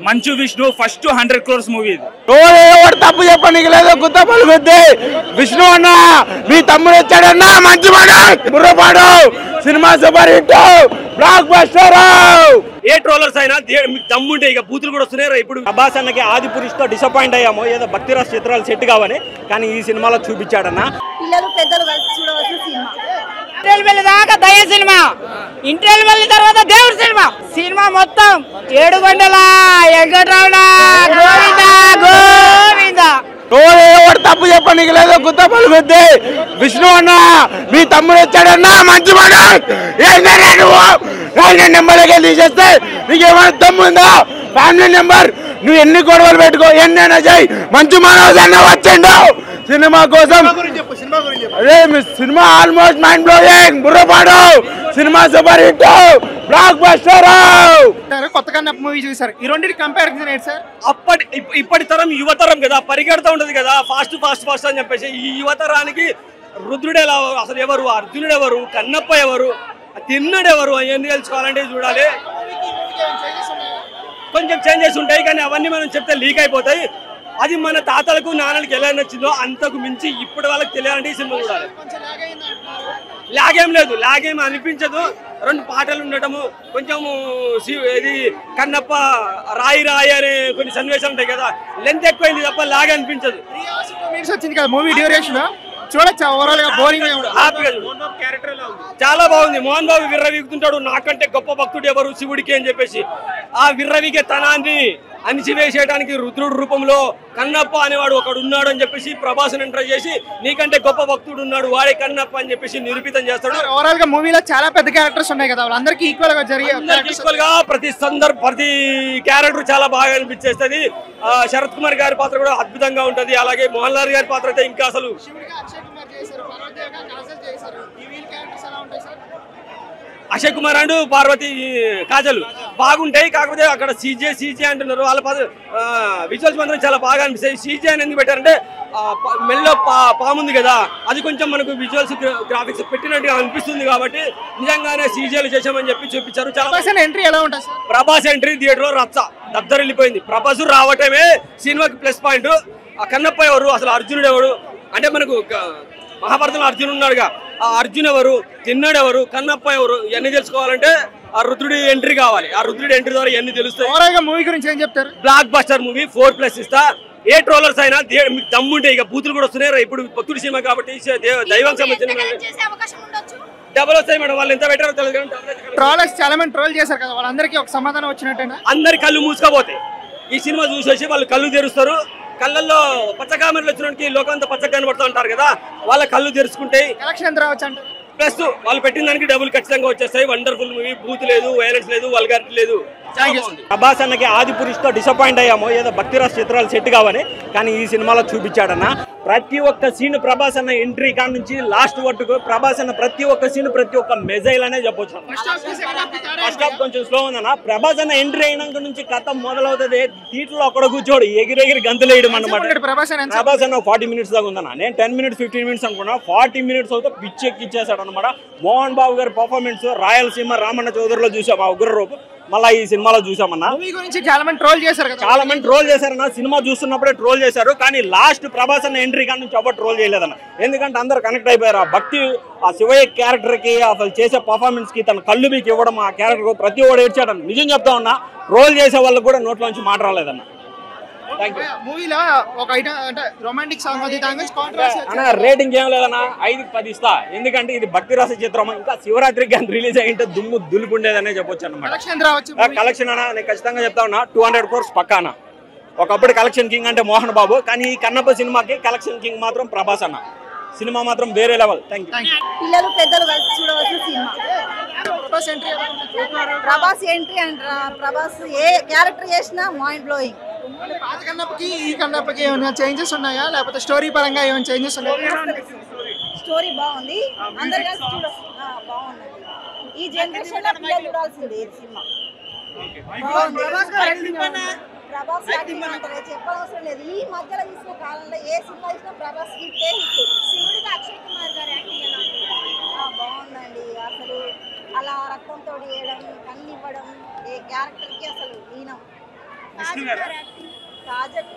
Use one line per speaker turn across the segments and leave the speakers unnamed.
Manchu Vishnu first 100 crores movie ఇది.
తప్పు చెప్పడానికి లేదు, గుత్త పలుకుద్ది. విష్ణు అన్న మీ తమ్ముడు వచ్చాడన్నా, మంచి బుర్రపాడు cinema super hit, blockbuster.
ఏ ట్రోలర్స్ అయినా మీకు దమ్ముంటే ఇక బూతులు కూడా వస్తున్నాయి. ఇప్పుడు ప్రభాస్ అన్నకి ఆదిపురుష్ తో డిసప్పాయింట్ అయ్యాము, ఏదో భక్తిరాజ్ చిత్రాలు సెట్ కావని, కానీ ఈ సినిమాలో చూపించాడన్న.
పిల్లలు పెద్దలు కలిసి చూడవలసిన సినిమా.
ఇంటర్వెల్ వెళ్ళి దాకా దయ సినిమా, ఇంటర్వెల్ వెళ్ళిన తర్వాత దేవుడి సినిమా. సినిమా మొత్తం 7 గంటల వెంకటరమణ గోవింద గోవింద.
తప్పు చెప్పడానికి లేదు, గుత్త పలుకుద్ది. విష్ణు అన్న మీ తమ్ముడు వచ్చాడన్నా, మంచి నెంబర్కే తీసేస్తే నీకేమైనా దమ్ముందా? ఫ్యామిలీ నెంబర్ నువ్వు ఎన్ని గొడవలు పెట్టుకో, ఎన్నైనా చేయి, మంచి మనోజ్ అన్న వచ్చిండు సినిమా కోసం. అదే సినిమా ఆల్మోస్ట్ మైండ్ బ్లోయింగ్, బుర్రపాడు cinema super hit, blockbuster.
కొత్తగా మూవీ చూసారు, ఈ రెండింటి కంపారిజన్ ఏంటి సార్?
ఇప్పటి తరం యువతరం కదా, పరిగెడుతూ ఉంటది కదా, ఫాస్ట్ ఫాస్ట్ ఫాస్ట్ అని చెప్పేసి. ఈ యువతరానికి రుద్రుడు ఎలా, అసలు ఎవరు, అర్జునుడు ఎవరు, కన్నప్ప ఎవరు, తిన్నడు ఎవరు అవన్నీ తెలుసుకోవాలంటే చూడాలి. కొంచెం చేంజెస్ ఉంటాయి, కానీ అవన్నీ మనం చెప్తే లీక్ అయిపోతాయి. అది మన తాతలకు నాన్నలకు ఎలా నచ్చిందో అంతకు మించి ఇప్పుడు వాళ్ళకి తెలియాలంటే ఈ సినిమా చూడాలి. లాగేం లేదు, లాగేం అనిపించదు. 2 పాటలు ఉండటము, కొంచెం ఇది కన్నప్ప రాయి రాయి అనే కొన్ని సన్నివేశాలు ఉంటాయి కదా, లెంత్ ఎక్కువైంది తప్ప లాగే అనిపించదు.
వచ్చింది కదా మూవీ డ్యూరేషన్, చూడొచ్చు ఓవరాల్ గా బోరింగ్
చాలా బాగుంది. మోహన్ బాబు విర్రవీగుతుంటాడు, నాకంటే గొప్ప భక్తుడు ఎవరు శివుడికి అని చెప్పేసి. ఆ విర్రవీగే తనాన్ని అణిచివేసేయడానికి రుద్రుడు రూపంలో కన్నప్ప అనేవాడు ఒకడు ఉన్నాడు అని చెప్పేసి ప్రభాస్ని ఎంటర్ చేసి, నీకంటే గొప్ప భక్తుడు ఉన్నాడు వాడే కన్నప్ప అని చెప్పేసి నిరూపితం చేస్తాడు.
ఓవరాల్ గా మూవీలో చాలా పెద్ద క్యారెక్టర్స్ ఉన్నాయి కదా, వాళ్ళందరికీ ఈక్వల్ గా
ఈక్వల్ గా ప్రతి క్యారెక్టర్ చాలా బాగా అనిపించేస్తుంది. శరత్ కుమార్ గారి పాత్ర కూడా అద్భుతంగా ఉంటది, అలాగే మోహన్ లాల్ గారి పాత్ర అయితే ఇంకా అసలు. అక్షయ్ కుమార్ అండ్ పార్వతి కాజల్ బాగుంటాయి, కాకపోతే అక్కడ సీజే అంటున్నారు. వాళ్ళ విజువల్స్ మాత్రం చాలా బాగా అనిపిస్తాయి. సీజే అని ఎందుకు పెట్టారంటే మెల్లో పాముంది కదా, అది కొంచెం మనకు విజువల్స్ గ్రాఫిక్స్ పెట్టినట్టుగా అనిపిస్తుంది కాబట్టి నిజంగానే సీజేలు చేసామని చెప్పి చూపించారు. చాలా
ఎంట్రీ ఎలా ఉంటుంది?
ప్రభాస్ ఎంట్రీ థియేటర్ లో రచ్చ దద్దరిల్లిపోయింది. ప్రభాస్ రావటమే సినిమాకి ప్లస్ పాయింట్. ఆ కన్నప్ప ఎవరు, అసలు అర్జునుడు ఎవరు అంటే, మనకు మహాభారతంలో అర్జునుడు ఉన్నాడుగా, ఆ అర్జున్ ఎవరు, తిన్నాడు ఎవరు, కన్నప్ప ఎవరు, ఇవన్నీ తెలుసుకోవాలంటే ఆ రుద్రుడి ఎంట్రీ కావాలి. ఆ రుద్రుడి ఎంట్రీ ద్వారా ఇవన్నీ తెలుస్తాయి.
మూవీ గురించి ఏం చెప్తారు?
బ్లాక్ బస్టర్ మూవీ, 4+ ఇస్తా. ఏ ట్రోలర్స్ అయినా మీకు దమ్ముంటే ఇక బూతులు కూడా వస్తున్నాయి. ఇప్పుడు భక్తుడి సినిమా కాబట్టి దైవం సంబంధించిన డబల్ వస్తాయి మేడం. వాళ్ళు ఎంత పెట్టారో తెలియదు.
ట్రోలర్స్ చాలా మంది ట్రోల్ చేశారు కదా, వాళ్ళందరికీ ఒక సమాధానం వచ్చినట్టేనా?
అందరి కళ్ళు మూసుకపోతాయి. ఈ సినిమా చూసేసి వాళ్ళు కళ్ళు తెరుస్తారు. కళ్ళల్లో పచ్చ కామెరలు వచ్చినకి లోకం అంతా పచ్చగా కనబడుతూ ఉంటారు కదా, వాళ్ళ కళ్ళు తెరుచుకుంటాయి.
కలెక్షన్ ఎంత రావచ్చు అంటే?
ప్లస్ వాళ్ళు పెట్టిన దానికి డబ్బులు ఖచ్చితంగా వచ్చేస్తాయి. వండర్ఫుల్ మూవీ, బూత్ లేదు, వైలెన్స్ లేదు, వల్గారిటీ లేదు. ప్రభాస్ అన్నకి ఆదిపురుష్ తో డిసప్పాయింట్ అయ్యాము, ఏదో భక్తిరాజ్ చిత్రాలు సెట్ కావని, కానీ ఈ సినిమాలో చూపించాడన్న. ప్రతి ఒక్క సీన్ ప్రభాస్ అన్న ఎంట్రీ కాడ నుంచి లాస్ట్ వరకు ప్రభాస్ అన్న ప్రతి ఒక్క సీన్ ప్రతి ఒక్క మెజైల్ అనే చెప్పొచ్చు. ఫస్ట్ హాఫ్ కొంచెం స్లో ఉందన్న. ప్రభాస్ అన్న ఎంట్రీ అయినాక నుంచి కథ మొదలవుతుంది. థియేటర్లో అక్కడ కూర్చోడు, ఎగిరెగిరి గంతులు వేయడం అన్నమాట. ప్రభాస్ అన్న 40 minutes దాకా ఉందన్న. నేను 10 minutes 15 minutes అనుకున్నా, 40 minutes అవుతే పిచ్చెక్కిచ్చేసాడు అనమాట. మోహన్ బాబు గారి పర్ఫార్మెన్స్ రాయలసీమ రామన్న చౌదరిలో చూసాం ఆ ఉగ్ర రూపం, మళ్ళీ ఈ సినిమాలో చూసామన్నా.
మూవీ గురించి చాలా మంది ట్రోల్ చేశారు కదా,
చాలా మంది ట్రోల్ చేశారన్న. సినిమా చూస్తున్నప్పుడే ట్రోల్ చేశారు, కానీ లాస్ట్ ప్రభాస్ అన్న ఎంట్రీ కానీ నుంచి ఎవరు ట్రోల్ చేయలేదన్న. ఎందుకంటే అందరు కనెక్ట్ అయిపోయారు. ఆ భక్తి, ఆ శివయ్య క్యారెక్టర్ కి, అసలు చేసే పర్ఫార్మెన్స్ కి తన కళ్ళు బీకి ఇవ్వడం, ఆ క్యారెక్టర్ ప్రతి ఒక్కడు ఏడ్చాడన్న. నిజం చెప్తా ఉన్నా, ట్రోల్ చేసే వాళ్ళకి కూడా నోట్లోంచి మాట రాలేదన్న.
మూవీలో ఒక ఐటమ్ అంటే రొమాంటిక్ సాంగ్
రేటింగ్ ఏం లేదన్నా, 5/10 ఇస్తా. ఎందుకంటే ఇది భక్తి రస చిత్రం, ఇంకా శివరాత్రికి కానీ రిలీజ్ అయ్యింటే దుమ్ము దులుపుండేదనే చెప్పొచ్చు అన్నమాట. కలెక్షన్ అన్న నేను ఖచ్చితంగా చెప్తా ఉన్నా, 200 crores పక్కానా. ఒకప్పుడు కలెక్షన్ కింగ్ అంటే మోహన్ బాబు, కానీ ఈ కన్నప్ప సినిమాకి కలెక్షన్ కింగ్ మాత్రం ప్రభాస్ అన్న. సినిమా మాత్రం వేరే లెవెల్. Thank you.
పిల్లలు పెద్దలు కలిసి చూడవలసిన సినిమా. ప్రభాస్ ఎంట్రీ అంటారా, ప్రభాస్ ఏ క్యారెక్టర్ చేసినా మైండ్ బ్లోయింగ్.
పాత కన్నప్పకి ఈ కన్నప్పకి ఏమైనా చేంజెస్ ఉన్నాయా, లేకపోతే స్టోరీ పరంగా ఏమైనా చేంజెస్ ఉన్నాయా?
స్టోరీ బాగుంది, అందరు కలిసి బాగుంది. ఈ జనరేషన్ లో పిల్లలు చూడాల్సింది సినిమా. ప్రభాస్ యాక్టింగ్ అంటారే చెప్పనవసరం లేదు. ఈ మధ్యలో తీసిన కాలంలో ఏ సినిమా ఇచ్చినా ప్రభాస్ హిట్టే హిట్. శివుడికి అక్షయ్ కుమార్ గారి యాక్టింగ్ ఎలా బాగుందండి. అసలు అలా రక్తంతో వేయడం, కన్ను ఇవ్వడం, ఏ క్యారెక్టర్కి అసలు ఈనం ప్రాజెక్ట్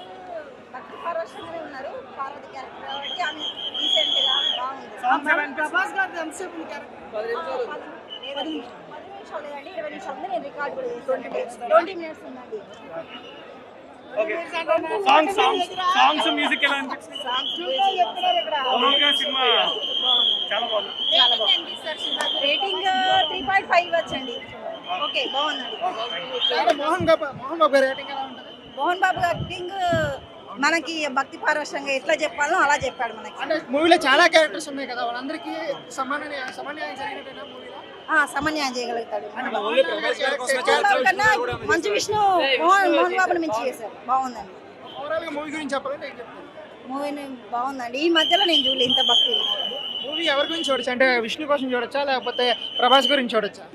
భక్తి పరవశంగానే ఉన్నారు. పార్వతి క్యారెక్టర్ కాబట్టి ఆమె రీసెంట్ గా బాగుంది. ప్రభాస్ గారి ఎంతసేపు క్యారెక్టర్ 10 నిమిషాలు లేదండి, 20 నిమిషాలు ఉంది. నేను రికార్డ్ కూడా చేస్తాను. 20 మినిట్స్ ఉందండి.
సాంగ్స్ మ్యూజిక్ ఎలా అనిపించింది? సినిమా చాలా బాగుంది.
రేటింగ్ 3.5 ఇవ్వచ్చండి. ఓకే, బాగుందండి.
మోహన్ బాబు గారి రేటింగ్ ఎలా ఉంటుంది?
మోహన్ బాబు యాక్టింగ్ మనకి భక్తి పారవశంగా ఎట్లా చెప్పాలో అలా చెప్పాడు మనకి.
అంటే మూవీలో చాలా క్యారెక్టర్స్ ఉన్నాయి కదా, వాళ్ళందరికీ సమన్వయం జరిగినట్టేనా మూవీలో?
సమన్వయం చేయగలుగుతాడు. కన్నా మంచు విష్ణు మోహన్ బాబుని మించి చేశారు. బాగుందండి.
ఓవరాల్ గా మూవీ గురించి చెప్పాలంటే ఏం చెప్తారు?
మూవీని బాగుందండి. ఈ మధ్యలో నేను చూడలేదు ఇంత భక్తి.
మూవీ ఎవరి గురించి చూడొచ్చు? అంటే విష్ణు కోసం చూడొచ్చా లేకపోతే ప్రభాస్ గురించి చూడొచ్చా?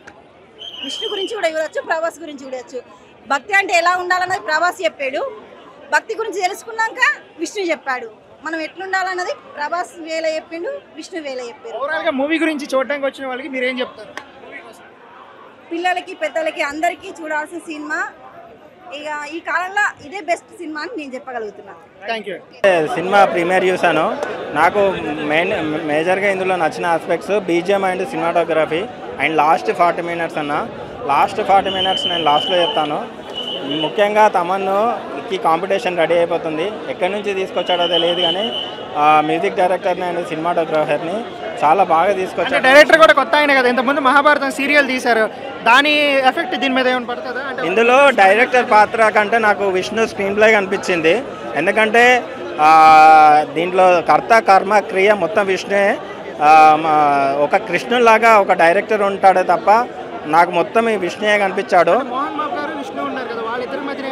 విష్ణు గురించి కూడా చూడొచ్చు, ప్రభాస్ గురించి చూడొచ్చు. భక్తి అంటే ఎలా ఉండాలన్నది ప్రభాస్ చెప్పాడు. భక్తి గురించి తెలుసుకున్నాక విష్ణు చెప్పాడు. మనం ఎట్లుండాలన్నది ప్రభాస్ వేలే చెప్పిండు, విష్ణు వేలే చెప్పారు.
ఓవరాల్ గా మూవీ గురించి చూడడానికి వచ్చిన వాళ్ళకి మీరు ఏం చెప్తారు?
పిల్లలకి పెద్దలకి అందరికీ చూడాల్సిన సినిమా. ఇక ఈ కాలంలో ఇదే బెస్ట్ సినిమా అని నేను చెప్పగలుగుతున్నాను.
Thank you.
సినిమా ప్రీమియర్ చూసాను. నాకు మేజర్గా ఇందులో నచ్చిన aspects BGM and cinematography and last 40 minutes అన్న. లాస్ట్ 40 మినిట్స్ నేను లాస్ట్లో చెప్తాను. ముఖ్యంగా తమన్నుకి కాంపిటీషన్ రెడీ అయిపోతుంది. ఎక్కడి నుంచి తీసుకొచ్చాడో తెలియదు కానీ మ్యూజిక్ డైరెక్టర్ని అండ్ సినిమాటోగ్రాఫర్ని చాలా బాగా తీసుకొచ్చాడు.
డైరెక్టర్ కూడా కొత్త ఆయన కదా, ఇంతకుముందు మహాభారతం సీరియల్ తీశారు. దాని ఎఫెక్ట్ దీని మీద ఏమైనా పడుతుందా?
ఇందులో డైరెక్టర్ పాత్ర కంటే నాకు విష్ణు స్క్రీన్ ప్లే కనిపించింది. ఎందుకంటే దీంట్లో కర్త కర్మ క్రియ మొత్తం విష్ణువే. ఒక కృష్ణులాగా ఒక డైరెక్టర్ ఉంటాడే తప్ప నాకు మొత్తం ఈ విష్ణువే కనిపించాడు.
మోహన్ బాబు గారు విష్ణు ఉన్నారు కదా, వాళ్ళిద్దరి మధ్య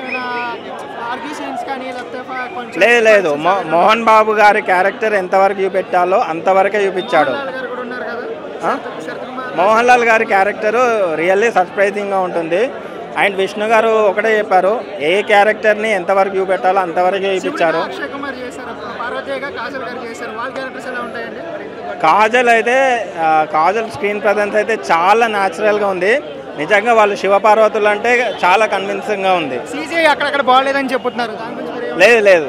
లేదు మోహన్ బాబు గారి క్యారెక్టర్ ఎంతవరకు చూపెట్టాలో అంతవరకే చూపించాడు. మోహన్ లాల్ గారి క్యారెక్టరు రియల్లీ సర్ప్రైజింగ్గా ఉంటుంది. అండ్ విష్ణు గారు ఒకటే చెప్పారు, ఏ క్యారెక్టర్ని ఎంతవరకు చూపెట్టాలో అంతవరకే చూపించారు. కాజల్ అయితే కాజల్ స్క్రీన్ ప్రజెన్స్ అయితే చాలా న్యాచురల్గా ఉంది. నిజంగా వాళ్ళు శివపార్వతులు అంటే చాలా కన్విన్సింగ్గా ఉంది.
అక్కడక్కడ బాగలేదని చెప్తున్నారు.
లేదు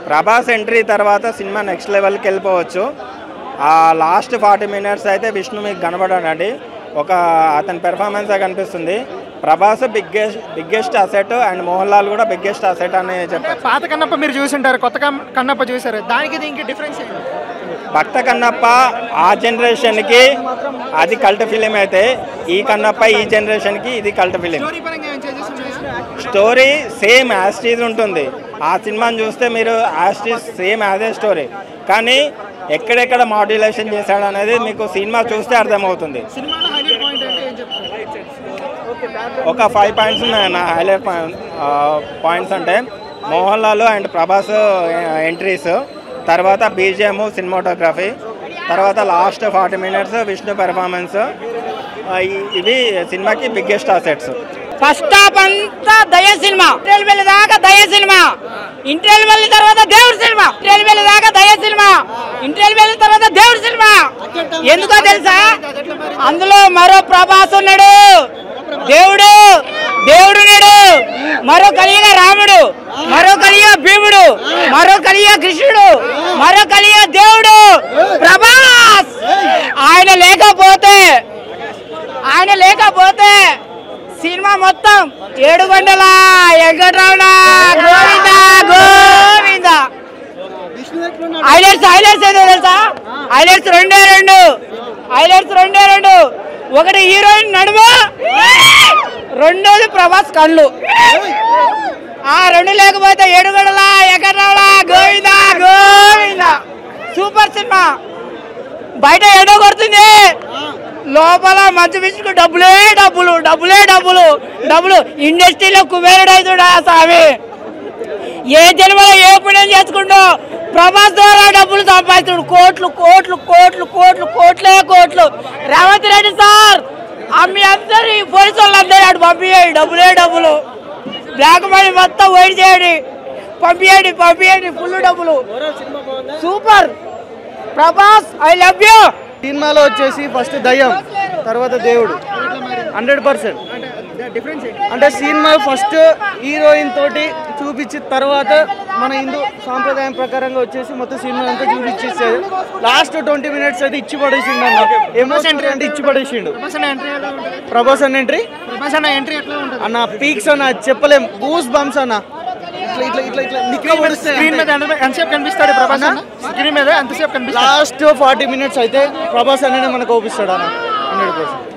ప్రభాస్ ఎంట్రీ తర్వాత సినిమా నెక్స్ట్ లెవెల్కి వెళ్ళిపోవచ్చు. ఆ లాస్ట్ 40 మినిట్స్ అయితే విష్ణు మీకు కనబడాడండి. అతని పెర్ఫార్మెన్సే కనిపిస్తుంది. Prabhas biggest asset and Mohan Lal కూడా బిగ్గెస్ట్ అసెట్ అని చెప్పారు.
పాత కన్నప్ప మీరు చూసింటారు, కొత్త కన్నప్ప చూసారు, దానికి దీనికి డిఫరెన్స్ ఏంటి?
భక్త కన్నప్ప ఆ జనరేషన్కి అది కల్ట్ ఫిలిం అయితే ఈ కన్నప్ప ఈ జనరేషన్కి ఇది కల్ట్ ఫిలిం. స్టోరీ సేమ్ యాస్టీజ్ ఉంటుంది. ఆ సినిమాని చూస్తే మీరు యాస్టీజ్ సేమ్ యాజ్ స్టోరీ, కానీ ఎక్కడెక్కడ మాడ్యులేషన్ చేశాడు అనేది మీకు సినిమా చూస్తే అర్థమవుతుంది. ఒక 5 పాయింట్స్ ఉన్నాయన్న హైలైట్ పాయింట్స్. అంటే మోహన్ లాల్ అండ్ ప్రభాస్ ఎంట్రీస్, తర్వాత బీజిఎం, సినిమాటోగ్రఫీ, తర్వాత లాస్ట్ 40 మినిట్స్ విష్ణు పెర్ఫార్మెన్స్, ఇవి సినిమాకి బిగ్గెస్ట్ అసెట్స్.
ఫస్ట్ హాఫ్ అంతా దయ సినిమా, ఇంటర్వెల్ దాకా దయ సినిమా, ఇంటర్వెల్ తర్వాత దేవుడి సినిమా, ఇంటర్వెల్ దాకా దయ సినిమా, ఇంటర్వెల్ తర్వాత దేవుడి సినిమా. ఎందుకో తెలుసా? అందులో మరో ప్రభాస్ ఉన్నాడు, దేవుడు ఉన్నాడు, మరో కలియుగ రాముడు, మరో కలియుగ భీముడు, మరో కలియుగ కృష్ణుడు, మరో కలియుగ దేవుడు ప్రభాస్. ఆయన లేకపోతే సినిమా మొత్తం 7 గంటల వెంకటరమణ గోవింద గోవింద. హైలైట్స్ ఏదో తెలుసా? హైలైట్స్ రెండే రెండు. ఒకటి హీరోయిన్ నడుము, రెండోది ప్రభాస్ కళ్ళు. ఆ రెండు లేకపోతే 7 గంటల వెంకటరమణ గోవింద గోవింద. Super cinema. బయట ఎడో కొడుతుంది, లోపల మంచు విష్ణుకు డబ్బులే డబ్బులు. ఇండస్ట్రీలో కుబేరుడు అవుతుడా స్వామి. ఏ జన్మలో ఏ పుణ్యం చేసుకుంటూ ప్రభాస్ ద్వారా డబ్బులు సంపాదిస్తుడు. కోట్లు. రేవంత్ రెడ్డి సార్ మీ అందరి పోలీసు వాళ్ళందరూ అటు పంపించండి. డబ్బులు. బ్లాక్ మనీ మొత్తం వైట్ చేయండి, పంపించండి. ఫుల్ డబ్బులు. Super Prabhas, I love you.
సినిమాలో వచ్చేసి ఫస్ట్ దయ్యం, తర్వాత దేవుడు 100%.
డిఫరెన్స్ ఏంటి?
అంటే సినిమా ఫస్ట్ హీరోయిన్ తోటి చూపించిన తర్వాత మన హిందూ సాంప్రదాయం ప్రకారంగా వచ్చేసి మొత్తం సినిమా అంతా చూపించేసేది. లాస్ట్ 20 minutes అయితే ఇచ్చి పడేసిండు అన్న. ఎమోషన్ అంటే ఇచ్చి పడేసిండు. ప్రభాస్ అన్న ఎంట్రీ
ఎట్లా ఉంటుంది
అన్న పీక్స్ అన్న చెప్పలేం. గూస్ బంప్స్ అన్న.
స్క్రీన్ మీద ఎంతసేపు కనిపిస్తాడు ప్రభాస్ అన్న? స్క్రీన్ మీద ఎంతసేపు కనిపిస్తాడు?
లాస్ట్ 40 minutes అయితే ప్రభాస్ అన్ననే మనకు ఓపిస్తాడు అన్న 100%.